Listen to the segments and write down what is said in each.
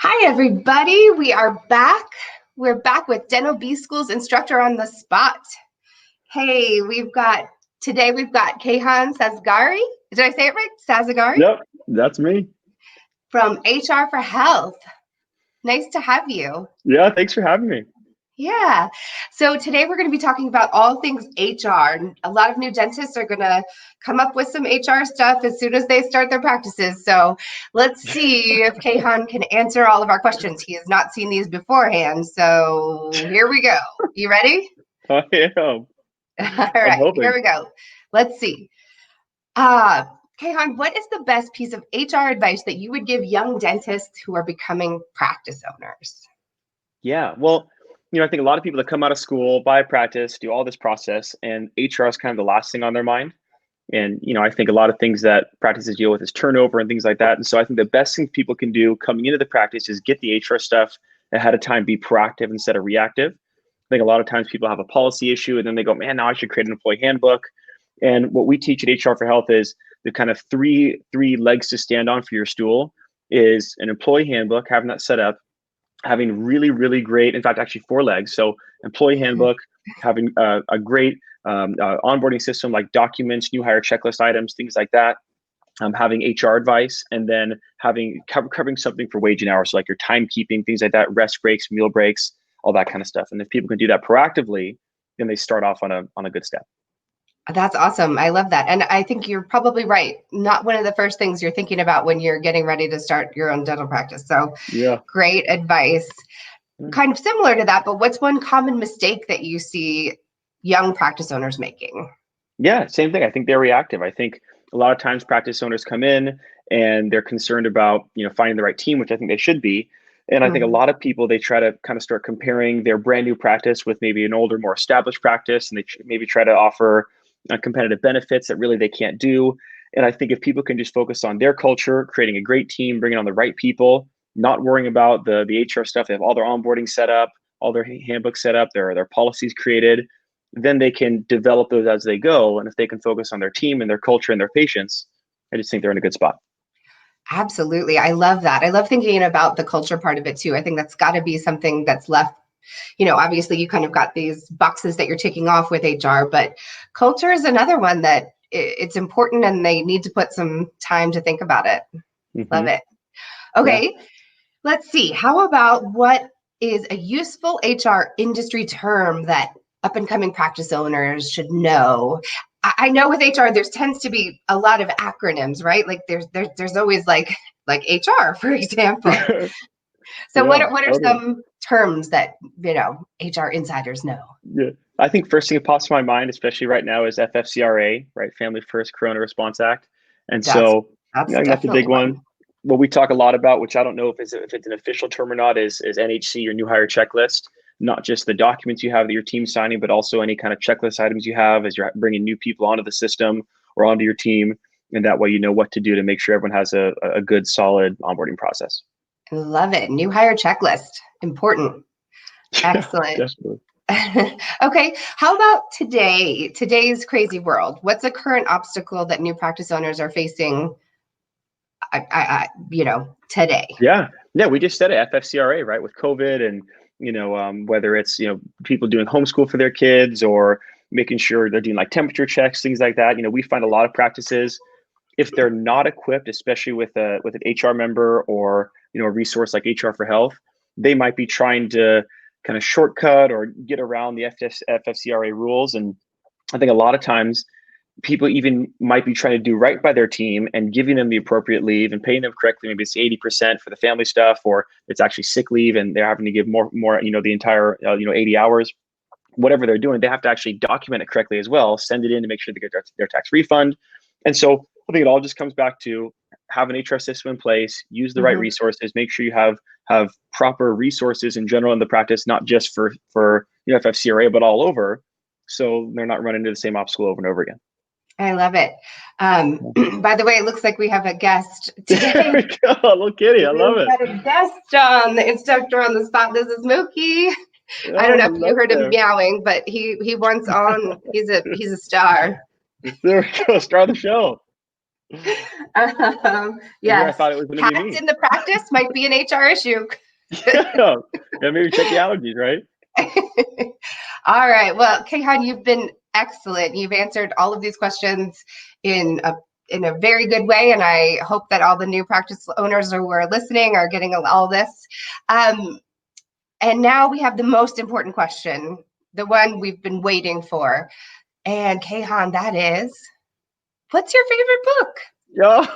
Hi, everybody. We are back. We're back with Dental B School's Instructor on the Spot. Hey, today we've got Kayhon Sazegari. Did I say it right? Sazegari Yep, that's me. from HR for Health. Nice to have you. Yeah, thanks for having me. Yeah. So today we're going to be talking about all things HR. A lot of new dentists are going to come up with some HR stuff as soon as they start their practices. So let's see if Kayhan can answer all of our questions. He has not seen these beforehand. So here we go. You ready? I am. All I'm right, here hoping. we go. Let's see. Uh, Kayhan, what is the best piece of HR advice that you would give young dentists who are becoming practice owners? Yeah, well, I think a lot of people that come out of school, buy a practice, do all this process, and HR is kind of the last thing on their mind. And, I think a lot of things that practices deal with is turnover and things like that. And so I think the best thing people can do coming into the practice is get the HR stuff ahead of time, be proactive instead of reactive. I think a lot of times people have a policy issue and then they go, man, now I should create an employee handbook. And what we teach at HR for Health is the kind of three legs to stand on for your stool is an employee handbook, having that set up, having really, really great, in fact, actually four legs. So employee handbook, having a great onboarding system like documents, new hire checklist items, things like that. Having HR advice, and then covering something for wage and hours, so like your timekeeping, things like that, rest breaks, meal breaks, all that kind of stuff. And if people can do that proactively, then they start off on a good step. That's awesome. I love that. And I think you're probably right. Not one of the first things you're thinking about when you're getting ready to start your own dental practice. So Yeah. great advice. Kind of similar to that, but what's one common mistake that you see young practice owners making? Yeah, same thing. I think they're reactive. I think a lot of times practice owners come in and they're concerned about, finding the right team, which I think they should be. And I think a Mhm. lot of people, they try to kind of start comparing their brand new practice with maybe an older, more established practice, and they maybe try to offer competitive benefits that really they can't do. And I think if people can just focus on their culture, creating a great team, bringing on the right people, not worrying about the HR stuff, they have all their onboarding set up, all their handbooks set up, their policies created, then they can develop those as they go. And if they can focus on their team and their culture and their patients, I just think they're in a good spot. Absolutely. I love that. I love thinking about the culture part of it too. I think that's got to be something that's left. Obviously you kind of got these boxes that you're ticking off with HR, but culture is another one that it's important and they need to put some time to think about it. Love Hmm. it. Yeah. Okay. Let's see. How about what is a useful HR industry term that up and coming practice owners should know? I know with HR, there tends to be a lot of acronyms, right? Like there's always like HR, for example. So Yeah, what are totally. some terms that HR insiders know? Yeah. I think first thing that pops to my mind, especially right now, is FFCRA, right? Family First Corona Response Act. And That's so that's I think that's a big definitely one. one. What we talk a lot about, which I don't know if it's an official term or not, is NHC, your new hire checklist. Not just the documents you have that your team's signing, but also any kind of checklist items you have as you're bringing new people onto the system or onto your team. And that way you know what to do to make sure everyone has a good, solid onboarding process. Love it. New hire checklist. Important. Yeah, Excellent. definitely. Okay, how about today's crazy world? What's a current obstacle that new practice owners are facing, today? Yeah, yeah, we just said it, FFCRA, right? With COVID and whether it's people doing homeschool for their kids or making sure they're doing like temperature checks, things like that. We find a lot of practices if they're not equipped, especially with an HR member or a resource like HR for Health, they might be trying to kind of shortcut or get around the FFCRA rules. And I think a lot of times people even might be trying to do right by their team and giving them the appropriate leave and paying them correctly. Maybe it's 80% for the family stuff, or it's actually sick leave and they're having to give more, the entire, 80 hours, whatever they're doing, they have to actually document it correctly as well, send it in to make sure they get their tax refund. And so I think it all just comes back to have an HR system in place, use the right Mhm. resources, make sure you have proper resources in general in the practice, not just for FFCRA, but all over, so they're not running into the same obstacle over and over again. I love it. By the way, it looks like we have a guest There today. we go. Little kitty. I love We've it. got a guest on the Instructor on the Spot. This is Mookie. I don't Oh, know if you hello heard him there. meowing, but he wants on. He's a star. There we go. Start the show. Figure I Yes, thought it was going to be cats me. in the practice might be an HR issue. Yeah, maybe check the allergies, right? All right. Well, Kayhon, you've been excellent. You've answered all of these questions in a very good way, and I hope that all the new practice owners who are listening are getting all this. Um, and now we have the most important question, the one we've been waiting for. And Kayhon, that is, what's your favorite book?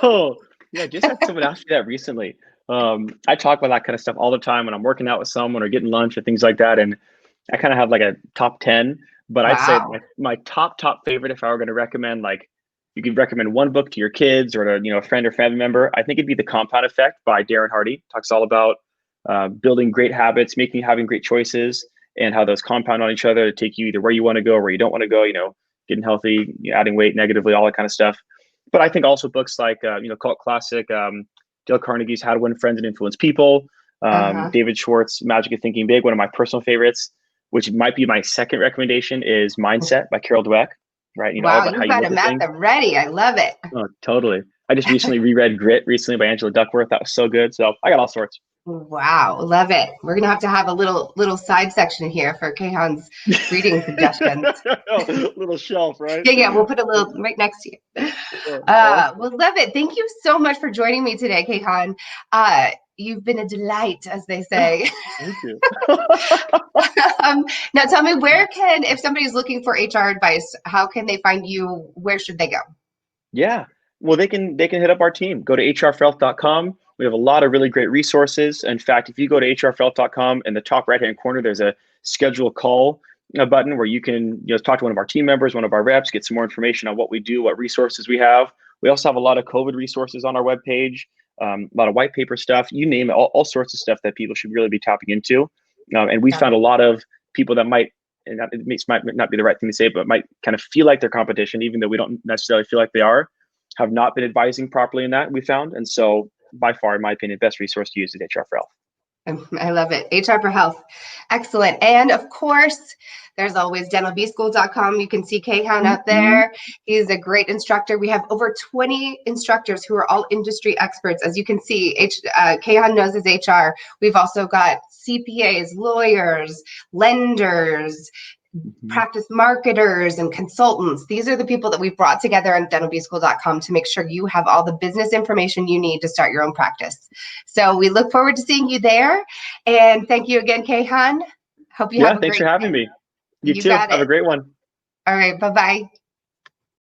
Yo, yeah, just had someone ask me that recently. I talk about that kind of stuff all the time when I'm working out with someone or getting lunch or things like that. And I kind of have like a top 10, but I'd say Wow. my top favorite, if I were going to recommend, like you could recommend one book to your kids or to, a friend or family member, I think it'd be The Compound Effect by Darren Hardy. Talks all about building great habits, having great choices, and how those compound on each other to take you either where you want to go or where you don't want to go, getting healthy, adding weight negatively, all that kind of stuff. But I think also books like, cult classic, Dale Carnegie's How to Win Friends and Influence People, Uh-huh. David Schwartz's Magic of Thinking Big. One of my personal favorites, which might be my second recommendation, is Mindset by Carol Dweck, right? All Wow, about how you've you got look them at at things. them ready. I love it. Oh, totally. I just recently reread Grit recently by Angela Duckworth. That was so good. So I got all sorts. Wow, love it. We're gonna have to have a little side section here for Kayhan's reading suggestions. Little shelf, right? Yeah, yeah, we'll put a little right next to you. Awesome. Well, love it. Thank you so much for joining me today, Kayhan. You've been a delight, as they say. Thank you. Now, tell me, if somebody's looking for HR advice, how can they find you? Where should they go? Yeah. Well, they can hit up our team. Go to hrfelth.com. We have a lot of really great resources. In fact, if you go to hrfelth.com, in the top right-hand corner, there's a schedule call button where you can talk to one of our team members, one of our reps, get some more information on what we do, what resources we have. We also have a lot of COVID resources on our webpage, a lot of white paper stuff, you name it, all sorts of stuff that people should really be tapping into. And we Got found it. a lot of people that might, and might not be the right thing to say, but might kind of feel like their competition, even though we don't necessarily feel like they are, have not been advising properly in that, we found. And so by far, in my opinion, best resource to use is HR for Health. I love it. HR for Health. Excellent. And of course, there's always dentalbschool.com. You can see Kayhon out there. He's a great instructor. We have over 20 instructors who are all industry experts. As you can see, Kayhon knows his HR. We've also got CPAs, lawyers, lenders, Mm-hmm. practice marketers and consultants. These are the people that we've brought together on dentalbschool.com to make sure you have all the business information you need to start your own practice. So we look forward to seeing you there. And thank you again, Kayhon. Hope you have Yeah, a thanks great for having day. me. You You too. got Have a it. great one. All right. Bye-bye.